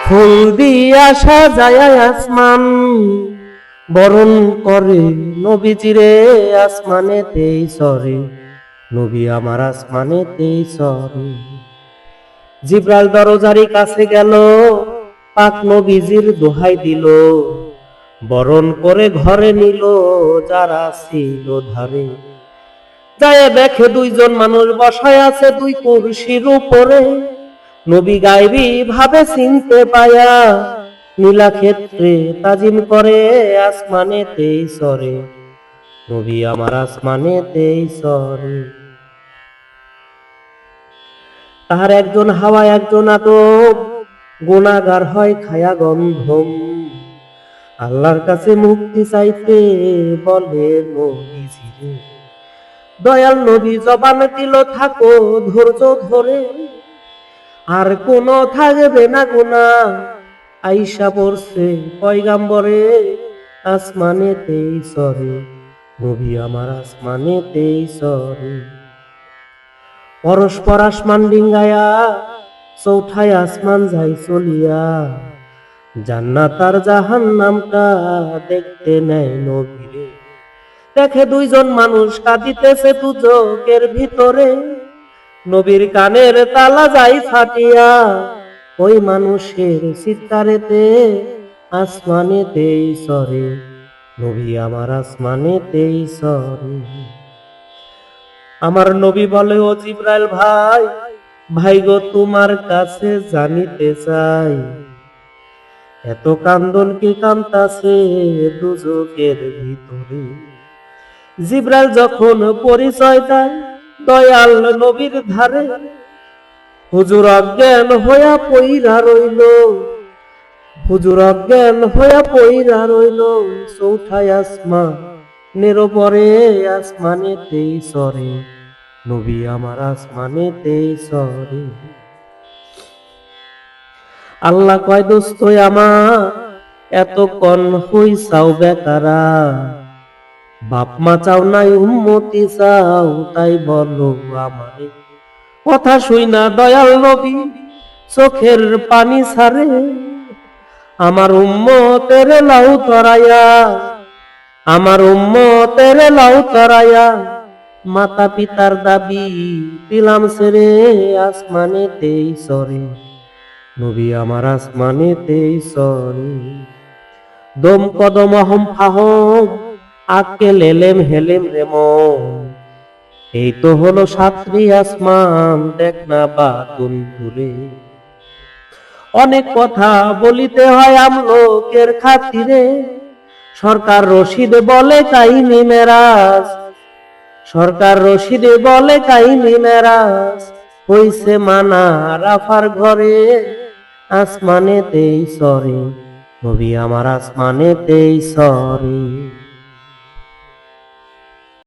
ফুল দিয়া সাজায় আসমান, বরণ করে নবীজিরে আসমানেতেই সরে, নবী আমার আসমানেতেই সরে। জিব্রাইল দরজারি কাছে গেল, পাক নবীজির দোহাই দিল, বরণ করে ঘরে নিল যারা ছিল ধারে। যায় দেখে দুইজন মানুষ বসায় আছে দুই কুরসির উপরে, নবী গায়বী ভাবে চিনতে পায়া, নীলা ক্ষেত্রে তাজিম করে আসমানেতেই সরে, নবী আমার আসমানেতেই সরে। তাহার একজন হাওয়া একজন আদম, গুনাহগার হয় খায়া গন্ধম, আল্লাহর কাছে মুক্তি চাইতে বলে নবীজিরে, দয়াল নবী জবান দিল থাকো ধৈর্য ধরে, আর কোন থাকবে না গুনাহ, আইসা পড়ছে পয়গাম্বরে আসমানেতেই সরে, নবী আমার আসমানেতেই সরে। পরস্পর আসমান ডিঙ্গায়া চৌঠায় আসমান যাই চলিয়া, জান্নাত আর জাহান্নামটা দেখতে নেয় নবীরে। দেখে দুইজন মানুষ কাঁদিতেছে দুজকের ভিতরে, নবীর কানের তালা যাই ফাটিয়া, ওই মানুষের চিৎকারেতে আসমানেতেই সরে, নবী আমার আসমানেতেই সরে। আমার নবী বলে ও জিব্রাইল ভাই, ভাই গো তোমার কাছে জানিতে চাই, এত কান্দন কি কান্তাছে দুজকের ভিতরে। জিব্রাইল যখন পরিচয় দেয় দয়াল নবীর ধারে, হুজুর অজ্ঞান হইয়া পইরা রইল, হুজুর অজ্ঞান হইয়া পইরা রইল, চৌঠায় আসমানের পরে আসমানেতেই সরে, নবী আমার আসমানেতেই সরে। আল্লাহ কয় দোস্ত আমার এত কন হইছাও বেকারা, বাপ মা চাও নাই উম্মতি চাও, তাই বলো আমারে। কথা শুই না দয়াল নবী চোখের পানি ছাড়ে, আমার উম্মতের লাউ তরাইয়া, আমার উম্মতের লাউ তরাইয়া, মাতা পিতার দাবি দিলাম ছেড়ে, আসমানেতেই সরে, নবী আমার আসমানেতেই সরে। দম কদম অহম ফাহম আক্কেল এলেম হেলেম রেমন, এই তো হলো সাতরি আসমান দেখ না বাতুন তুলে। অনেক কথা বলিতে হয় আমলোকের খাতিরে, সরকার রশিদ বলে কাহিনী মেরাজ, সরকার রশিদ বলে কাহিনী মেরাজ, হইছে মানা রাফার ঘরে আসমানেতেই সরে, নবী আমার আসমানেতেই সরে।